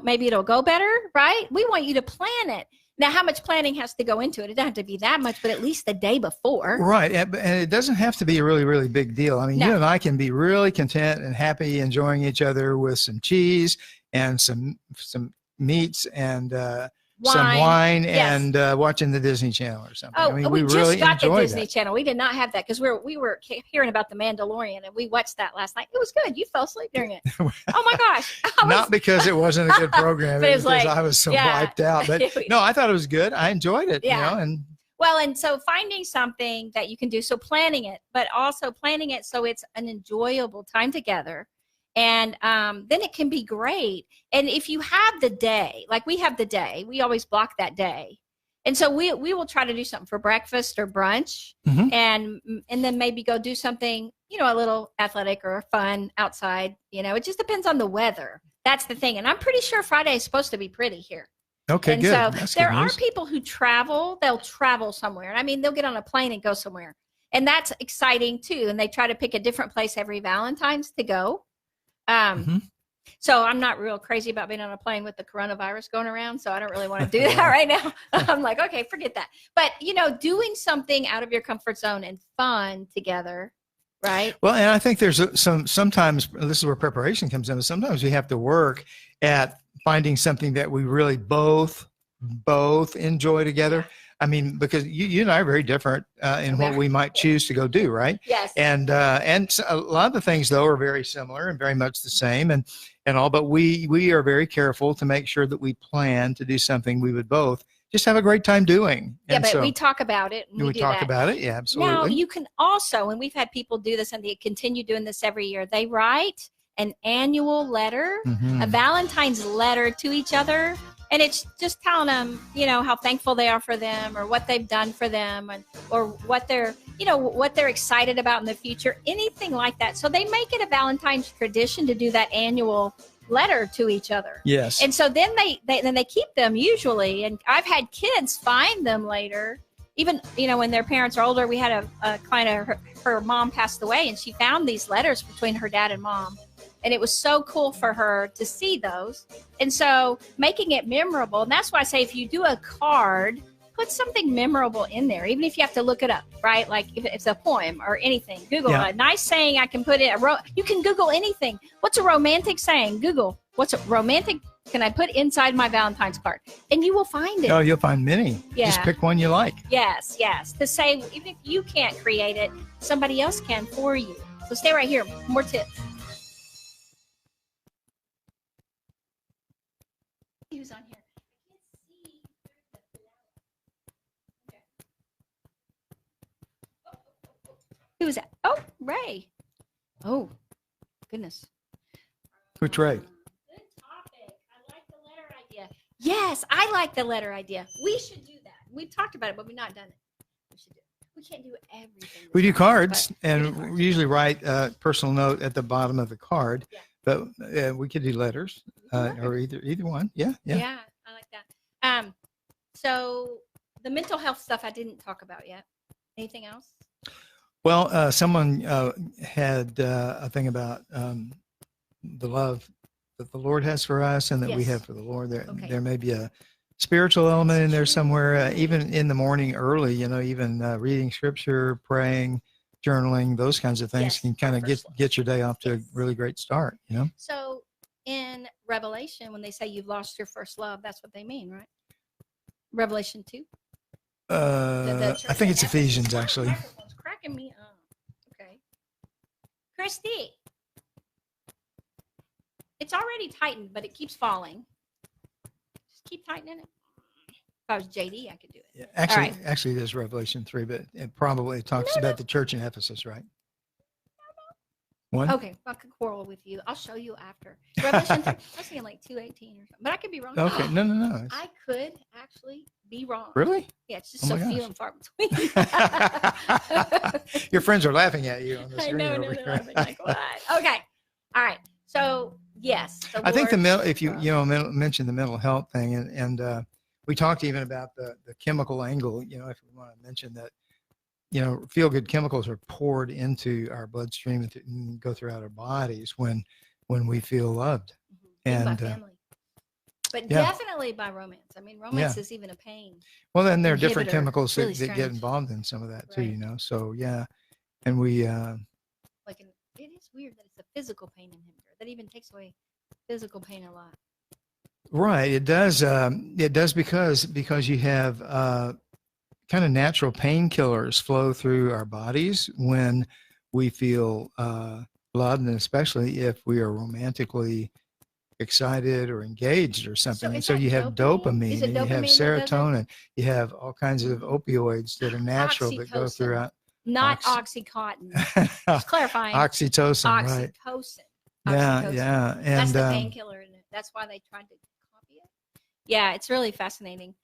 maybe it'll go better, right? We want you to plan it. Now, how much planning has to go into it? It doesn't have to be that much, but at least the day before. Right. And it doesn't have to be a really, really big deal. I mean, you and I can be really content and happy enjoying each other with some cheese and some meats and some wine and watching the Disney Channel or something. Oh, I mean, we just really got the Disney Channel. We did not have that because we were hearing about the Mandalorian and we watched that last night. It was good. You fell asleep during it. Oh my gosh! Not because it wasn't a good program, but it was because I was so wiped out. But no, I thought it was good. I enjoyed it. Yeah. And so finding something that you can do, so planning it, but also planning it so it's an enjoyable time together. And then it can be great. And if you have the day, like we have the day, we always block that day. And so we will try to do something for breakfast or brunch and then maybe go do something, a little athletic or fun outside. It just depends on the weather. That's the thing. And I'm pretty sure Friday is supposed to be pretty here. Okay, and good. So That's there good are news. people who travel. They'll travel somewhere. I mean, they'll get on a plane and go somewhere. And that's exciting too. And they try to pick a different place every Valentine's to go. So I'm not real crazy about being on a plane with the coronavirus going around. So I don't really want to do that right now. I'm like, okay, forget that. But, doing something out of your comfort zone and fun together. Right. Well, and I think there's sometimes this is where preparation comes in. Sometimes we have to work at finding something that we really both enjoy together. I mean, because you and I are very different in what we might choose to go do, right? Yes. And a lot of the things though are very similar and very much the same, and all. But we are very careful to make sure that we plan to do something we would both just have a great time doing. Yeah, but we talk about it. And we talk about it. Yeah, absolutely. Now you can also, and we've had people do this, and they continue doing this every year. They write an annual letter, a Valentine's letter to each other. And it's just telling them, how thankful they are for them or what they've done for them or what they're, what they're excited about in the future, anything like that. So they make it a Valentine's tradition to do that annual letter to each other. Yes. And so then they keep them usually. And I've had kids find them later. Even, when their parents are older. We had a client, her mom passed away and she found these letters between her dad and mom. And it was so cool for her to see those. And so making it memorable. And that's why I say if you do a card, put something memorable in there, even if you have to look it up, right? Like if it's a poem or anything, Google a nice saying. I can put it. You can Google anything. What's a romantic saying? Google. What's a romantic? Can I put inside my Valentine's card? And you will find it. Oh, you'll find many. Yeah. Just pick one you like. Yes. To say, even if you can't create it, somebody else can for you. So stay right here. More tips. Who's on here? Who was that? Oh, Ray. Oh, goodness. Which Ray? Good topic. I like the letter idea. Yes, I like the letter idea. We should do that. We've talked about it, but we've not done it. We should do it. We can't do everything. We do cards, and we usually write a personal note at the bottom of the card. Yeah. But we could do letters, or either one. Yeah. Yeah, I like that. So the mental health stuff I didn't talk about yet. Anything else? Well, someone had a thing about the love that the Lord has for us and that we have for the Lord. There may be a spiritual element in there somewhere, even in the morning early, even reading scripture, praying, journaling, those kinds of things can kind of get your day off to a really great start, So in Revelation, when they say you've lost your first love, that's what they mean, right? Revelation 2? I think it's Ephesians, actually. It's cracking me up. Okay. Christy. It's already tightened, but it keeps falling. Just keep tightening it. If I was JD, I could do it. Yeah, actually, it is Revelation 3, but it probably talks about the church in Ephesus, right? One? Okay, I could quarrel with you. I'll show you after. Revelation 3, I was thinking like 2:18 or something, but I could be wrong. Okay, no. I could actually be wrong. Really? Yeah, it's just so few and far between. Your friends are laughing at you on the screen. I know, they're laughing like, what? Okay, all right. So, yes. I think if you mentioned the mental health thing, and we talked even about the chemical angle, if we want to mention that, feel-good chemicals are poured into our bloodstream and go throughout our bodies when we feel loved. Mm-hmm. And by family. But definitely by romance. I mean, romance is even a pain. Well, then there are different chemicals that get involved in some of that too, So, and we... it is weird that it's a physical pain inhibitor. That even takes away physical pain a lot. Right. It does. It does because you have kind of natural painkillers flow through our bodies when we feel loved, and especially if we are romantically excited or engaged or something. And so you have dopamine and you have serotonin. You have all kinds of opioids that are natural that go throughout. Not Oxycontin. Just clarifying. Oxytocin, right? Oxytocin. Yeah. And that's the painkiller in it. That's why they tried to copy it. Yeah, it's really fascinating.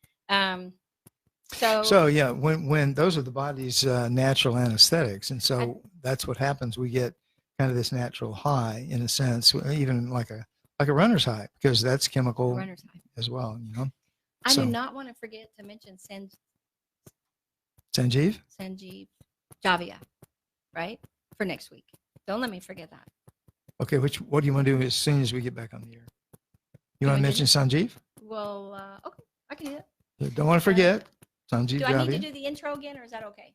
So yeah, when those are the body's natural anesthetics, and so that's what happens. We get kind of this natural high, in a sense, even like a runner's high, because that's chemical as well. I do not want to forget to mention Sanjeev Javia, right, for next week. Don't let me forget that. Okay, what do you want to do as soon as we get back on the air? You want to mention Sanjeev? Well, okay, I can do that. Don't want to forget Sanjeev. Do I need to do the intro again, or is that okay?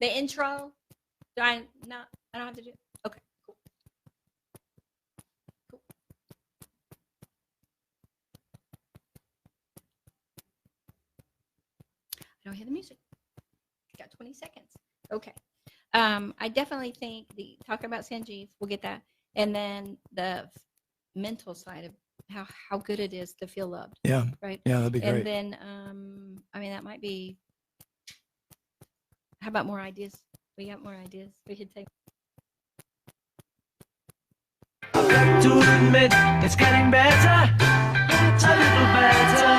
The intro? I don't have to do it? Okay, cool. I don't hear the music. Got 20 seconds. Okay. I definitely think talking about Sanjeev, we'll get that. And then the mental side of how good it is to feel loved. Yeah. Right. Yeah, that'd be great. And then, that might be, how about more ideas? We got more ideas we could take. I've got to admit, it's getting better, a little better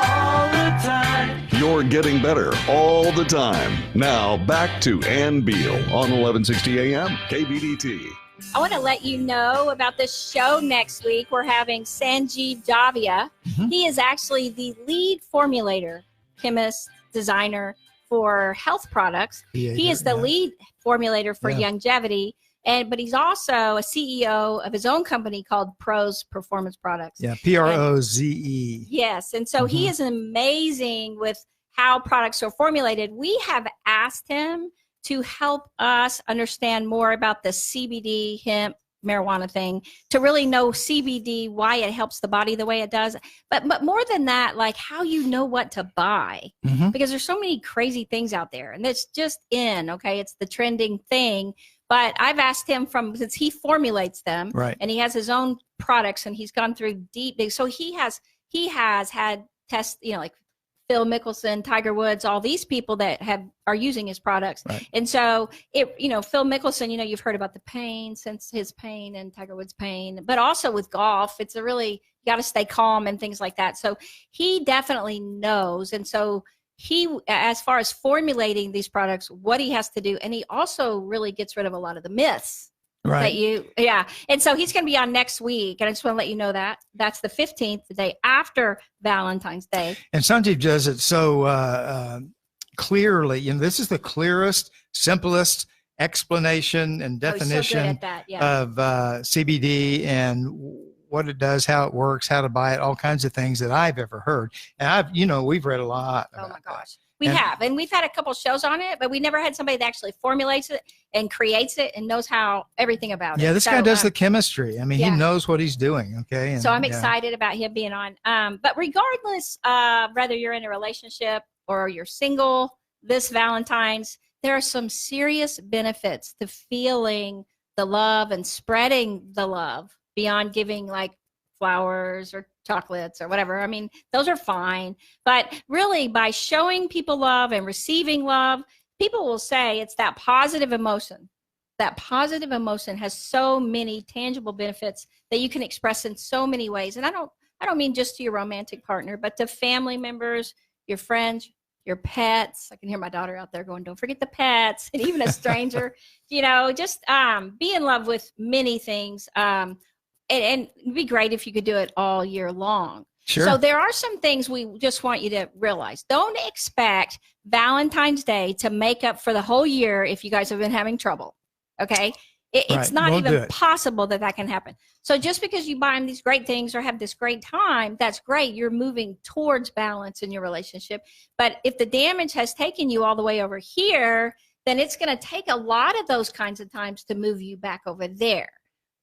all the time. You're getting better all the time. Now back to Ann Beal on 1160 AM KBDT. I want to let you know about the show next week. We're having Sanjeev Javia. Mm-hmm. He is actually the lead formulator, chemist, designer for health products. He is the lead formulator for longevity. But he's also a CEO of his own company called Pros Performance Products. Yeah, Proze. Yes. And so he is amazing with how products are formulated, we have asked him to help us understand more about the CBD, hemp, marijuana thing, to really know CBD, why it helps the body the way it does. But more than that, like how you know what to buy, because there's so many crazy things out there, and it's just okay, it's the trending thing. But I've asked him since he formulates them, right, and he has his own products, and he's gone through so he has had tests, like Phil Mickelson, Tiger Woods, all these people that are using his products. right. And so Phil Mickelson, you've heard about the pain, since his pain and Tiger Woods' pain, but also with golf, it's you got to stay calm and things like that. So he definitely knows. And so as far as formulating these products, what he has to do, and he also really gets rid of a lot of the myths. Right. And so he's going to be on next week. And I just want to let you know that's the 15th, the day after Valentine's Day. And Sanjeev does it so clearly. This is the clearest, simplest explanation and definition of CBD and what it does, how it works, how to buy it, all kinds of things that I've ever heard. And we've read a lot about Oh my gosh. that. We have, and we've had a couple shows on it, but we never had somebody that actually formulates it and creates it and knows everything about it. Yeah, this guy does the chemistry. He knows what he's doing. Okay. And, so I'm excited about him being on. But regardless of whether you're in a relationship or you're single, this Valentine's, there are some serious benefits to feeling the love and spreading the love beyond giving like flowers or chocolates or whatever. Those are fine. But really, by showing people love and receiving love, people will say it's that positive emotion. That positive emotion has so many tangible benefits that you can express in so many ways. And I don't mean just to your romantic partner, but to family members, your friends, your pets. I can hear my daughter out there going, don't forget the pets, and even a stranger. Just be in love with many things. And it'd be great if you could do it all year long. Sure. So there are some things we just want you to realize. Don't expect Valentine's Day to make up for the whole year if you guys have been having trouble. Okay? It's not even possible that can happen. So just because you buy them these great things or have this great time, that's great. You're moving towards balance in your relationship. But if the damage has taken you all the way over here, then it's going to take a lot of those kinds of times to move you back over there.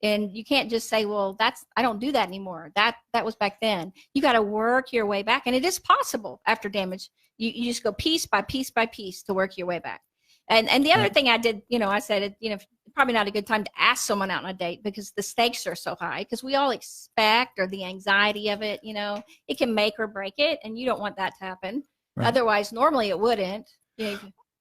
And you can't just say, well, I don't do that anymore. That was back then. You got to work your way back. And it is possible after damage. You just go piece by piece by piece to work your way back. And the other thing I did, I said, probably not a good time to ask someone out on a date because the stakes are so high, because we all expect, or the anxiety of it, it can make or break it. And you don't want that to happen. Right. Otherwise, normally it wouldn't.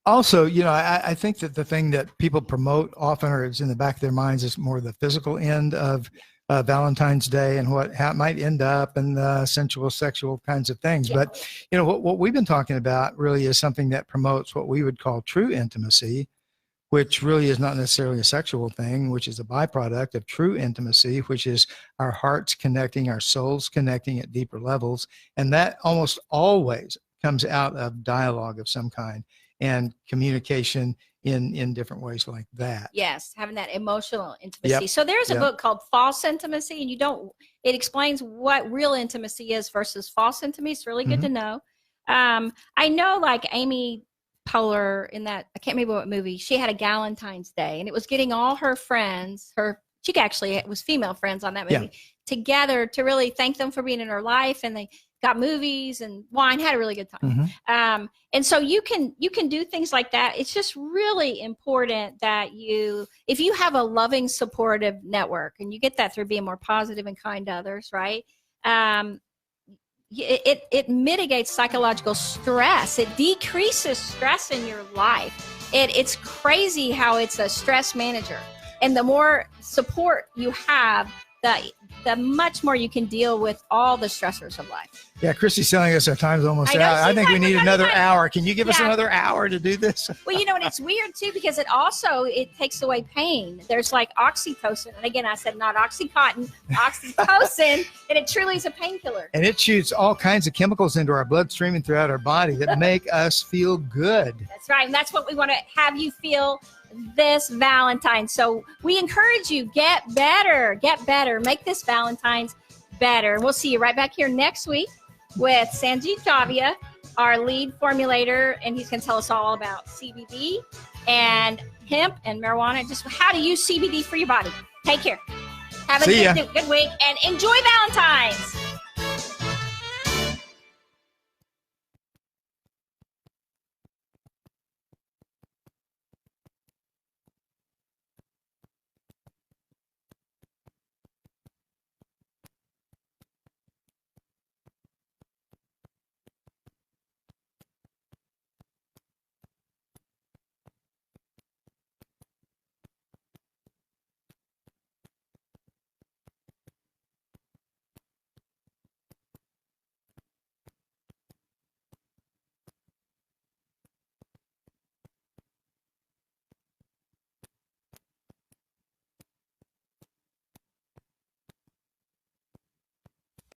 Also, I think that the thing that people promote often, or is in the back of their minds, is more the physical end of Valentine's Day and how it might end up, and the sensual, sexual kinds of things. Yeah. But, what we've been talking about really is something that promotes what we would call true intimacy, which really is not necessarily a sexual thing, which is a byproduct of true intimacy, which is our hearts connecting, our souls connecting at deeper levels. And that almost always comes out of dialogue of some kind and communication in different ways like that. Yes, having that emotional intimacy. Yep. So there's a book called False Intimacy, and it explains what real intimacy is versus false intimacy. It's really good to know. I know, like Amy Poehler in that, I can't remember what movie, she had a Galentine's Day, and it was getting all her friends, she actually was female friends on that movie, together to really thank them for being in her life, and they got movies and wine, had a really good time. And so you can do things like that. It's just really important that if you have a loving, supportive network, and you get that through being more positive and kind to others, right? It mitigates psychological stress. It decreases stress in your life. It's crazy how it's a stress manager. And the more support you have, the much more you can deal with all the stressors of life. Yeah, Christy's telling us our time's almost out. I think we need another hour. Can you give us another hour to do this? Well, and it's weird too, because it takes away pain. There's like oxytocin. And again, I said not Oxycontin, oxytocin, and it truly is a painkiller. And it shoots all kinds of chemicals into our bloodstream and throughout our body that make us feel good. That's right. And that's what we want to have you feel this Valentine. So we encourage you, get better, make this Valentine's better. We'll see you right back here next week with Sanjeev Davia our lead formulator, and he's going to tell us all about CBD and hemp and marijuana, just how to use CBD for your body. Take care. Have a good week and enjoy Valentine's.